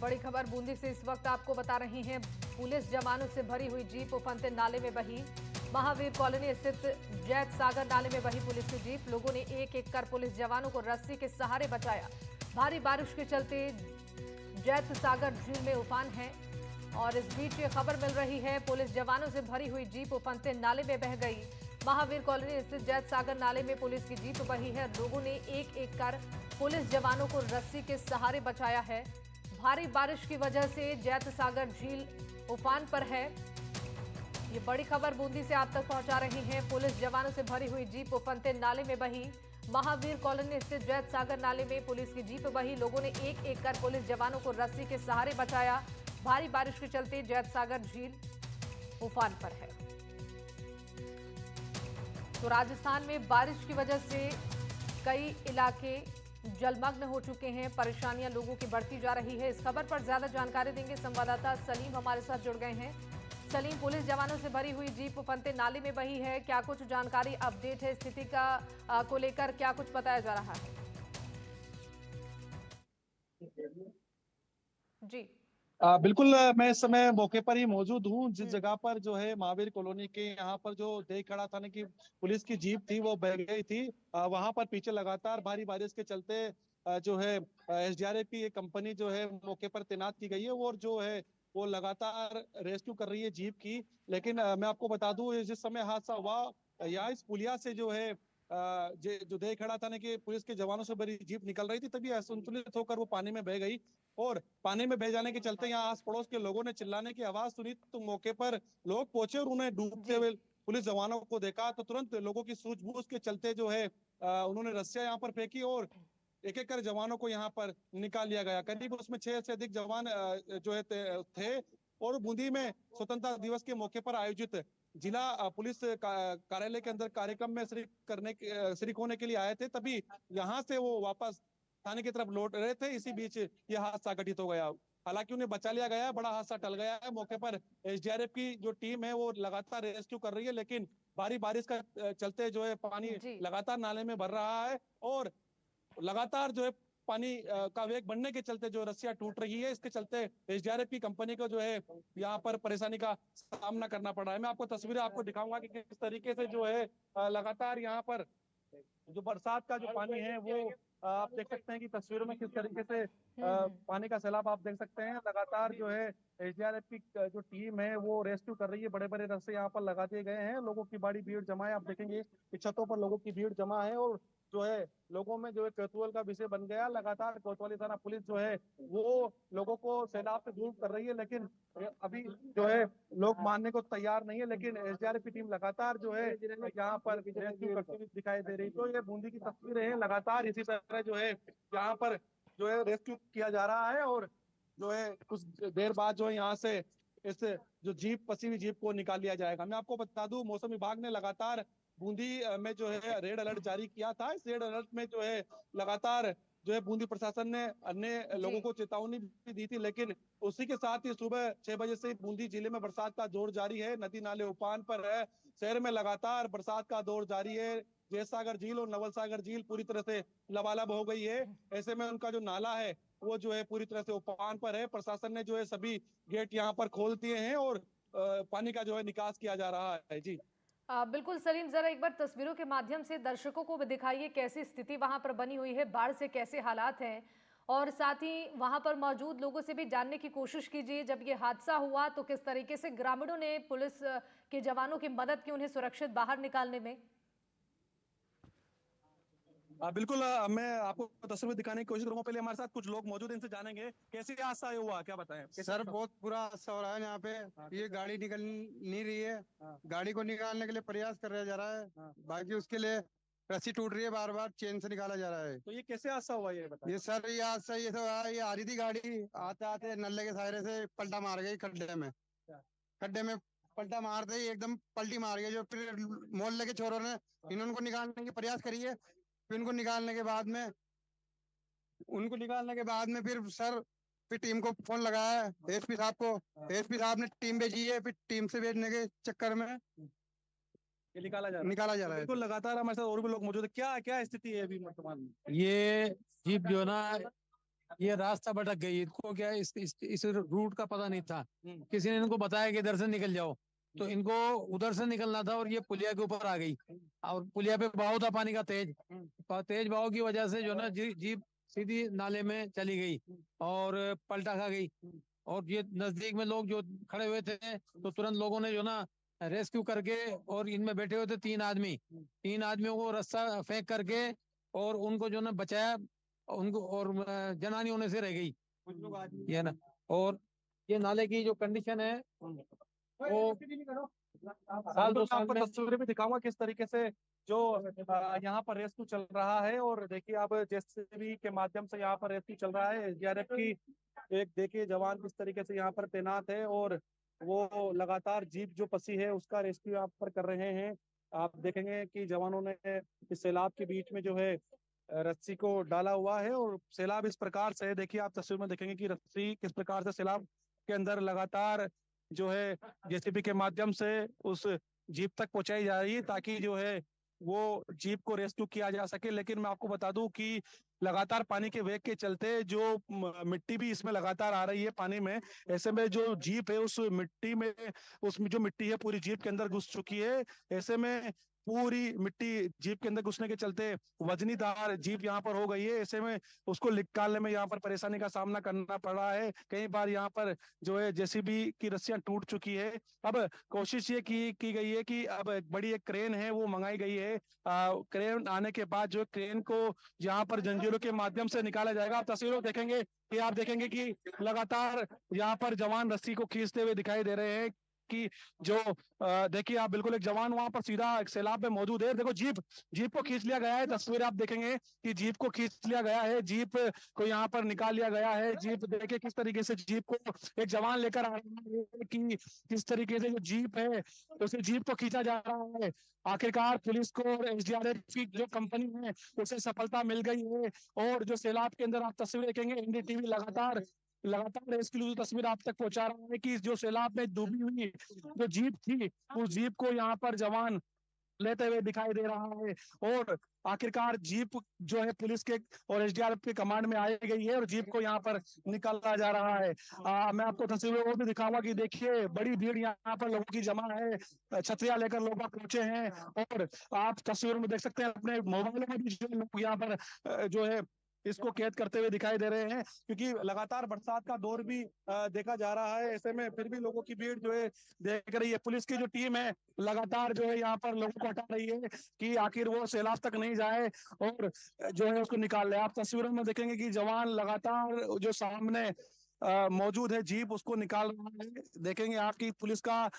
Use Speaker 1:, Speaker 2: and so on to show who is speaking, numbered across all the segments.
Speaker 1: बड़ी खबर बूंदी से इस वक्त आपको बता रही हैं। पुलिस जवानों से भरी हुई जीप उफनते नाले में बही। महावीर कॉलोनी स्थित जैत सागर नाले में बही पुलिस की जीप। लोगों ने एक एक कर पुलिस जवानों को रस्सी के सहारे बचाया। भारी बारिश के चलते जैत सागर झील में उफान है और इस बीच ये खबर मिल रही है, पुलिस जवानों से भरी हुई जीप उफनते नाले में बह गई। महावीर कॉलोनी स्थित जैत सागर नाले में पुलिस की जीप बही है। लोगों ने एक एक कर पुलिस जवानों को रस्सी के सहारे बचाया है। भारी बारिश की वजह से जैत सागर झील उफान पर है। ये बड़ी खबर बूंदी से आप तक पहुंचा रही हैं। पुलिस जवानों से भरी हुई जीप उफनते नाले में बही। महावीर कॉलोनी स्थित जैत सागर नाले में पुलिस की जीप बही। लोगों ने एक एक कर पुलिस जवानों को रस्सी के सहारे बचाया। भारी बारिश के चलते जैत सागर झील उफान पर है। तो राजस्थान में बारिश की वजह से कई इलाके जलमग्न हो चुके हैं। परेशानियां लोगों की बढ़ती जा रही है। इस खबर पर ज्यादा जानकारी देंगे संवाददाता सलीम हमारे साथ जुड़ गए हैं। सलीम, पुलिस जवानों से भरी हुई जीप उफनते नाले में बही है, क्या कुछ जानकारी अपडेट है स्थिति का को लेकर, क्या कुछ बताया जा रहा है? जी
Speaker 2: बिल्कुल। मैं इस समय मौके पर ही मौजूद हूँ, जिस जगह पर जो है महावीर कॉलोनी के यहाँ पर जो देख खड़ा थाने की पुलिस की जीप थी वो बह गई थी। वहां पर पीछे लगातार भारी बारिश के चलते जो है एसडीआरएफ की एक कंपनी जो है मौके पर तैनात की गई है और जो है वो लगातार रेस्क्यू कर रही है जीप की। लेकिन मैं आपको बता दूं, ये जिस समय हादसा हुआ यहाँ इस पुलिया से जो है जो देख खड़ा थाने के पुलिस के जवानों से भरी जीप निकल रही थी, तभी असंतुलित होकर वो पानी में बह गई। और पानी में बह जाने के चलते यहाँ आस पड़ोस के लोगों ने चिल्लाने की आवाज सुनी, तो मौके पर लोग पहुंचे और उन्हें डूबते
Speaker 1: जी
Speaker 2: हुए पुलिस जवानों को देखा। तो तुरंत लोगों की सूझबूझ के चलते जो है उन्होंने रस्सियां यहाँ पर फेंकी और एक एक कर जवानों को यहाँ पर निकाल लिया गया। करीब उसमें 6 से अधिक जवान जो है थे। और बूंदी में स्वतंत्रता दिवस के मौके पर आयोजित जिला पुलिस कार्यालय के अंदर कार्यक्रम में शरीक होने के लिए आए थे, तभी यहाँ से वो वापस थाने की तरफ लौट रहे थे। इसी बीच ये हादसा घटित हो गया। हालांकि उन्हें बचा लिया गया है, बड़ा हादसा टल गया है। मौके पर एसडीआरएफ की जो टीम है वो लगातार रेस्क्यू कर रही है, लेकिन भारी बारिश का चलते जो है पानी
Speaker 1: जी
Speaker 2: लगातार नाले में भर रहा है और लगातार जो है पानी का वेग बढ़ने के चलते जो रस्सियां टूट रही है। इसके चलते एसडीआरएफ की कंपनी को जो है यहाँ पर परेशानी का सामना करना पड़ रहा है। मैं आपको तस्वीरें आपको दिखाऊंगा कि किस तरीके से जो है लगातार यहाँ पर जो बरसात का जो पानी है वो आप देख सकते हैं कि तस्वीरों में किस तरीके से पानी का सैलाब आप देख सकते हैं। लगातार जो है एसडीआरएफ की जो टीम है वो रेस्क्यू कर रही है। बड़े बड़े रस्से यहाँ पर लगा दिए गए हैं। लोगों की बड़ी भीड़ जमा है। आप देखेंगे कि छतों पर लोगों की भीड़ जमा है और जो है लोगों में जो है कौतूहल का विषय बन गया। लगातार कोतवाली थाना पुलिस जो है वो लोगों को सैलाब से दूर कर रही है, लेकिन अभी जो है लोग मानने को तैयार नहीं है। लेकिन एसडीआरएफ की टीम लगातार जो है यहाँ पर रेस्क्यू करती हुई दिखाई दे रही। तो ये बूंदी की तस्वीरें हैं। लगातार इसी तरह जो है यहाँ पर जो है रेस्क्यू किया जा रहा है और जो है कुछ देर बाद जो है यहाँ से इस जो जीप फंसी हुई जीप को निकाल लिया जाएगा। मैं आपको बता दूं, मौसम विभाग ने लगातार बूंदी में जो है रेड अलर्ट जारी किया था। इस रेड अलर्ट में जो है लगातार जो है बूंदी प्रशासन ने अन्य
Speaker 1: जी
Speaker 2: लोगों को चेतावनी भी दी थी, लेकिन उसी के साथ ही सुबह 6 बजे से बूंदी जिले में बरसात का दौर जारी है। नदी नाले उफान पर है। शहर में लगातार बरसात का दौर जारी है। जयसागर झील और नवल सागर झील पूरी तरह से लबालब हो गई है। ऐसे में उनका जो नाला है वो जो है पूरी तरह से उफान पर है। प्रशासन ने जो है सभी गेट यहाँ पर खोल दिए हैं और पानी का जो है निकास किया जा रहा है। जी
Speaker 1: बिल्कुल सलीम, जरा एक बार तस्वीरों के माध्यम से दर्शकों को भी दिखाइए कैसी स्थिति वहां पर बनी हुई है, बाढ़ से कैसे हालात हैं, और साथ ही वहां पर मौजूद लोगों से भी जानने की कोशिश कीजिए जब ये हादसा हुआ तो किस तरीके से ग्रामीणों ने पुलिस के जवानों की मदद की उन्हें सुरक्षित बाहर निकालने में।
Speaker 2: बिल्कुल। मैं आपको तस्वीर दिखाने की कोशिश करूंगा। पहले हमारे साथ कुछ लोग मौजूद हैं, इनसे जानेंगे कैसे हादसा हुआ, क्या बताएं।
Speaker 3: सर बहुत बुरा हादसा हो रहा है यहाँ पे। ये गाड़ी निकल नहीं रही है। गाड़ी को निकालने के लिए प्रयास कराया जा रहा है, बाकी उसके लिए रस्सी टूट रही है, बार बार चेन से निकाला जा रहा है।
Speaker 2: तो ये कैसे हादसा हुआ ये बताएं।
Speaker 3: ये सर ये हादसा ये तो है, ये आ रही थी गाड़ी, आते आते नल्ले के सहारे से पलटा मार गई खड्डे में। खड्डे में पलटा मारते ही एकदम पलटी मार गई। जो फिर मोहल्ले के छोरों ने इन्होंने निकालने की प्रयास करी है। फिर उनको निकालने के बाद में फिर टीम को फोन लगाया है, एसपी साहब को। एसपी साहब ने टीम भेजी है, फिर टीम से भेजने के चक्कर में
Speaker 2: ये निकाला जा रहा है।
Speaker 3: है।
Speaker 2: बिल्कुल, लगातार हमारे साथ और भी लोग मौजूद है। क्या क्या स्थिति है अभी वर्तमान में।
Speaker 4: ये जीप जो है ना ये रास्ता भटक गई, इनको क्या इस रूट का पता नहीं था। किसी ने इनको बताया कि इधर से निकल जाओ, तो इनको उधर से निकलना था और ये पुलिया के ऊपर आ गई। और पुलिया पे बहाव था पानी का तेज, तेज बहाव की वजह से जो ना जीप सीधी नाले में चली गई और पलटा खा गई। और ये नजदीक में लोग जो खड़े हुए थे, तो तुरंत लोगों ने जो ना रेस्क्यू करके, और इनमें बैठे हुए थे 3 आदमी, 3 आदमियों को रस्सा फेंक करके और उनको जो ना बचाया उनको, और जनानी होने से रह गई ये ना। और ये नाले की जो कंडीशन है वो साल
Speaker 2: तो
Speaker 4: दो
Speaker 2: मैं
Speaker 4: साल
Speaker 2: आपको
Speaker 4: में।
Speaker 2: तस्वीरें भी दिखाऊंगा किस तरीके से जो यहाँ पर रेस्क्यू चल रहा है। और देखिए अब जेसीबी के माध्यम से यहाँ पर रेस्क्यू चल रहा है। एसडीआरएफ की एक देखिए जवान किस तरीके से यहाँ पर तैनात है और वो लगातार जीप जो फंसी है उसका रेस्क्यू यहाँ पर कर रहे हैं। आप देखेंगे कि जवानों ने इस सैलाब के बीच में जो है रस्सी को डाला हुआ है और सैलाब इस प्रकार से है, देखिए आप तस्वीर में देखेंगे कि रस्सी किस प्रकार से सैलाब के अंदर लगातार जो है जेसीबी के माध्यम से उस जीप तक पहुंचाई जा रही है ताकि जो है वो जीप को रेस्क्यू किया जा सके। लेकिन मैं आपको बता दूं कि लगातार पानी के वेग के चलते जो मिट्टी भी इसमें लगातार आ रही है पानी में, ऐसे में जो जीप है उस मिट्टी में, उसमें जो मिट्टी है पूरी जीप के अंदर घुस चुकी है। ऐसे में पूरी मिट्टी जीप के अंदर घुसने के चलते वजनीदार जीप यहाँ पर हो गई है। ऐसे में उसको निकालने में यहाँ पर परेशानी का सामना करना पड़ रहा है। कई बार यहाँ पर जो है जेसीबी की रस्सियां टूट चुकी है। अब कोशिश ये की गई है कि अब एक बड़ी एक क्रेन है वो मंगाई गई है। क्रेन आने के बाद जो क्रेन को यहाँ पर जंजीरों के माध्यम से निकाला जाएगा। आप तस्वीरों देखेंगे कि आप देखेंगे कि लगातार यहाँ पर जवान रस्सी को खींचते हुए दिखाई दे रहे हैं कि जो देखिए आप बिल्कुल एक जवान वहां पर सीधा एक सैलाब में मौजूद है। देखो जीप जीप को खींच लिया गया है। तस्वीर आप देखेंगे कि जीप को खींच लिया गया है, जीप को यहाँ पर निकाल लिया गया है। जीप देखिए किस तरीके से जीप को एक जवान लेकर आ रहा है कि किस तरीके से जो जीप है उसे जीप को खींचा जा रहा है। आखिरकार पुलिस को और एसडीआरएफ की जो कंपनी है उसे सफलता मिल गई है। और जो सैलाब के अंदर आप तस्वीर देखेंगे, एनडीटीवी लगातार लगातार एक्सक्लूसिव तस्वीर आप तक पहुंचा रहा है कि जो सैलाब में डूबी हुई जो जीप थी उस जीप को यहाँ पर जवान लेते हुए दिखाई दे रहा है। और आखिरकार जीप जो है पुलिस के और एसडीआरएफ के कमांड में आई गई है और जीप को यहाँ पर निकाला जा रहा है। मैं आपको तस्वीरों और भी दिखाऊंगा कि देखिए बड़ी भीड़ यहाँ पर लोगों की जमा है, छतरियां लेकर लोग पहुंचे हैं। और आप तस्वीरों में देख सकते हैं अपने मोबाइलों में भी जो लोग यहाँ पर जो है इसको कैद करते हुए दिखाई दे रहे हैं, क्योंकि लगातार बरसात का दौर भी देखा जा रहा है। ऐसे में फिर भी लोगों की भीड़ जो है देख रही है। पुलिस की जो टीम है लगातार जो है यहाँ पर लोगों को हटा रही है कि आखिर वो सैलाब तक नहीं जाए और जो है उसको निकाल ले। आप तस्वीरों में देखेंगे कि जवान लगातार जो सामने मौजूद है जीप उसको निकाल रहा है। देखेंगे आपकी पुलिस का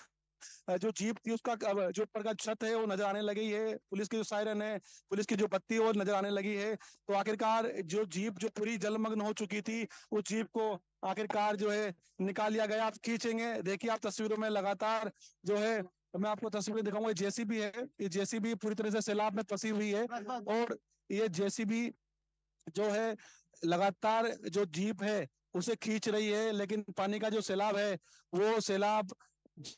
Speaker 2: जो जीप थी उसका जो ऊपर का छत है वो नजर आने लगी है। पुलिस की जो सायरन है, पुलिस की जो बत्ती है वो नजर आने लगी है। तो आखिरकार जो जीप जो पूरी जलमग्न हो चुकी थी उस जीप को आखिरकार जो है निकाल लिया गया। आप खींचेंगे देखिए आप तस्वीरों में लगातार जो है मैं आपको तस्वीरें दिखाऊंगा। जेसीबी है, ये जेसीबी पूरी तरह से सैलाब में फंसी हुई है और ये जेसीबी जो है लगातार जो जीप है उसे खींच रही है। लेकिन पानी का जो सैलाब है वो सैलाब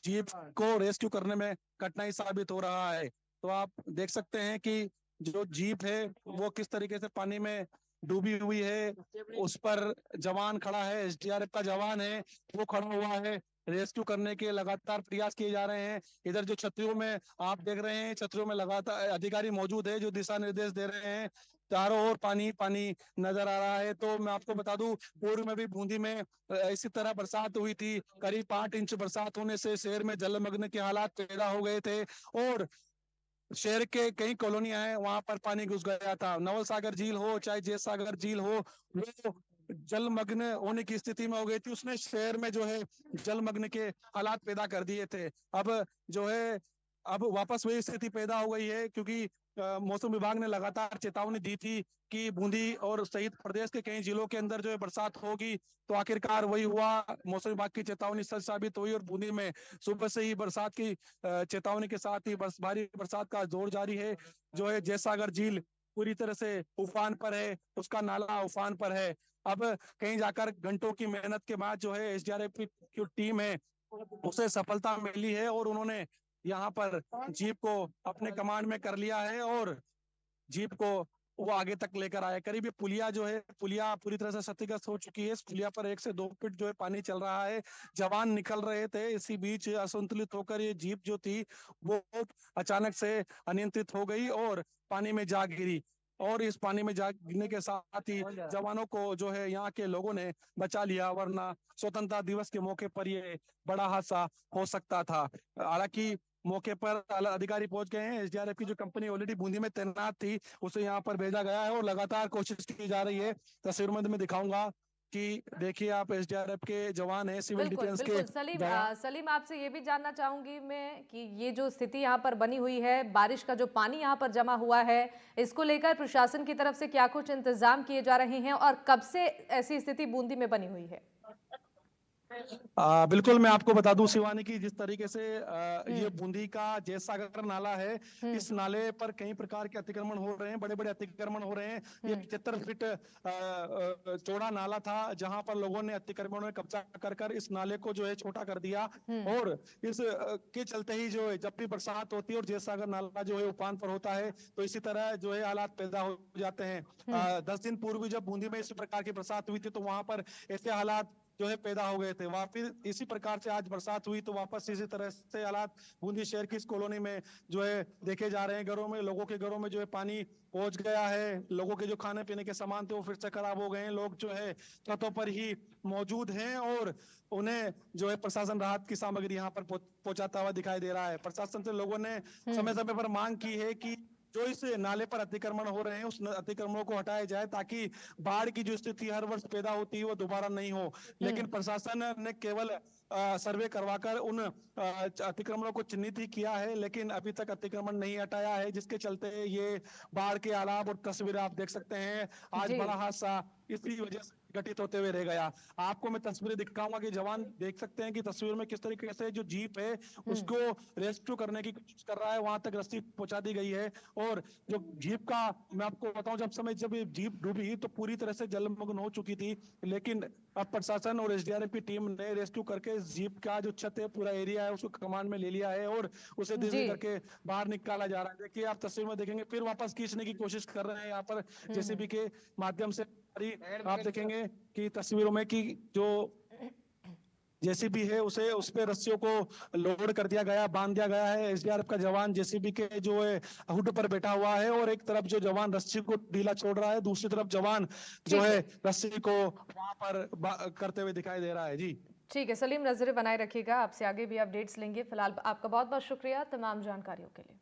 Speaker 2: जीप को रेस्क्यू करने में कठिनाई साबित हो रहा है। तो आप देख सकते हैं कि जो जीप है वो किस तरीके से पानी में डूबी हुई है। उस पर जवान खड़ा है, एसडीआरएफ का जवान है वो खड़ा हुआ है। रेस्क्यू करने के लगातार प्रयास किए जा रहे हैं। इधर जो छतरियों में आप देख रहे हैं, छतरियों में लगातार अधिकारी मौजूद है जो दिशा निर्देश दे रहे हैं। चारों ओर पानी पानी नजर आ रहा है। तो मैं आपको बता दूं पूर्व में भी बूंदी में इसी तरह बरसात हुई थी। करीब 5 इंच बरसात होने से शहर में जलमग्न के हालात पैदा हो गए थे और शहर के कई कॉलोनियां हैं वहां पर पानी घुस गया था। नवल सागर झील हो चाहे जय सागर झील हो वो जलमग्न होने की स्थिति में हो गई थी। उसने शहर में जो है जलमग्न के हालात पैदा कर दिए थे। अब जो है अब वापस वही स्थिति पैदा हो गई है, क्योंकि मौसम विभाग ने लगातार चेतावनी दी थी कि बूंदी और सहित प्रदेश के कई जिलों के अंदर जो है बरसात होगी। तो आखिरकार वही हुआ, मौसम विभाग की चेतावनी सच साबित हुई और बूंदी में सुबह से ही बरसात की चेतावनी के साथ ही भारी बरसात का जोर जारी है। जो है जयसागर झील पूरी तरह से उफान पर है, उसका नाला उफान पर है। अब कहीं जाकर घंटों की मेहनत के बाद जो है एसडीआरएफ की टीम है उसे सफलता मिली है और उन्होंने यहाँ पर जीप को अपने कमांड में कर लिया है और जीप को वो आगे तक लेकर आए। करीब ये पुलिया जो है, पुलिया पूरी तरह से क्षतिग्रस्त हो चुकी है। इस पुलिया पर 1 से 2 फीट जो है पानी चल रहा है। जवान निकल रहे थे, इसी बीच असंतुलित होकर ये जीप जो थी वो अचानक से अनियंत्रित हो गई और पानी में जा गिरी। और इस पानी में जा गिरने के साथ ही जवानों को जो है यहाँ के लोगों ने बचा लिया, वरना स्वतंत्रता दिवस के मौके पर ये बड़ा हादसा हो सकता था। हालांकि मौके पर अधिकारी पहुंच गए हैं। एसडीआरएफ की जो कंपनी ऑलरेडी बूंदी में तैनात थी उसे यहाँ पर भेजा गया है और लगातार कोशिश की जा रही है। तस्वीर में मैं दिखाऊंगा कि देखिए आप, एसडीआरएफ के जवान हैं, सिविल
Speaker 1: बिल्कुल
Speaker 2: डिफेंस के
Speaker 1: बिल्कुल सलीम,
Speaker 2: जवान।
Speaker 1: सलीम आपसे ये भी जानना चाहूंगी मैं कि ये जो स्थिति यहाँ पर बनी हुई है, बारिश का जो पानी यहाँ पर जमा हुआ है, इसको लेकर प्रशासन की तरफ से क्या कुछ इंतजाम किए जा रहे हैं और कब से ऐसी स्थिति बूंदी में बनी हुई है?
Speaker 2: बिल्कुल, मैं आपको बता दूं शिवानी की, जिस तरीके से ये बूंदी का जैत सागर नाला है, इस नाले पर कई प्रकार के अतिक्रमण हो रहे हैं, बड़े बड़े अतिक्रमण हो रहे हैं। ये 75 फीट चौड़ा नाला था, जहां पर लोगों ने अतिक्रमण में कब्जा कर कर इस नाले को जो है छोटा कर दिया। और इस के चलते ही जो है जब भी बरसात होती है और जैत सागर नाला जो है उफान पर होता है, तो इसी तरह जो है हालात पैदा हो जाते हैं। 10 दिन पूर्व जब बूंदी में इस प्रकार की बरसात हुई थी तो वहां पर ऐसे हालात जो है पैदा हो गए थे। वापिस इसी प्रकार से आज बरसात हुई तो वापस इसी तरह से हालात बूंदी शहर की इस कॉलोनी में जो है देखे जा रहे हैं। घरों में, लोगों के घरों में जो है पानी पहुंच गया है। लोगों के जो खाने पीने के सामान थे वो फिर से खराब हो गए हैं। लोग जो है छतों पर ही मौजूद हैं और उन्हें जो है प्रशासन राहत की सामग्री यहाँ पर पहुंचाता हुआ दिखाई दे रहा है। प्रशासन से लोगों ने समय समय पर मांग की है कि जो इस नाले पर अतिक्रमण हो रहे हैं उस अतिक्रमणों को हटाया जाए, ताकि बाढ़ की जो स्थिति हर वर्ष पैदा होती है वो दोबारा नहीं हो। लेकिन प्रशासन ने केवल सर्वे करवाकर उन अतिक्रमणों को चिन्हित ही किया है, लेकिन अभी तक अतिक्रमण नहीं हटाया है, जिसके चलते ये बाढ़ के आलाप और तस्वीरें आप देख सकते हैं। आज
Speaker 1: जी।
Speaker 2: बड़ा हादसा इसी वजह से घटित होते हुए रह गया। आपको मैं तस्वीरें दिखाऊंगा कि जवान देख सकते हैं कि तस्वीर में किस तरीके से जो जीप है उसको रेस्क्यू करने की कोशिश कर रहा है। वहां तक रस्सी पहुंचा दी गई है और जो जीप का, मैं आपको बताऊं, जब ये जीप डूबी तो पूरी तरह से जलमग्न हो चुकी थी, लेकिन अब प्रशासन और एसडीआरएफ की टीम ने रेस्क्यू करके जीप का जो छत है, पूरा एरिया है, उसको कमांड में ले लिया है और उसे धीरे
Speaker 1: जी।
Speaker 2: करके बाहर निकाला जा रहा है। देखिए आप तस्वीर में देखेंगे, फिर वापस खींचने की कोशिश कर रहे हैं यहाँ पर जेसीबी के माध्यम से। आप देखेंगे कि तस्वीरों में कि जो जेसीबी है उसे, उस पे रस्सियों को लोड कर दिया गया, बांध दिया गया है। एसडीआरएफ का जवान जेसीबी के जो है हुड पर बैठा हुआ है और एक तरफ जो जवान रस्सी को ढीला छोड़ रहा है, दूसरी तरफ जवान जो है रस्सी को वहां पर करते हुए दिखाई दे रहा है। जी
Speaker 1: ठीक है सलीम, नजरें बनाए रखिएगा, आपसे आगे भी अपडेट्स लेंगे। फिलहाल आपका बहुत बहुत शुक्रिया तमाम जानकारियों के लिए।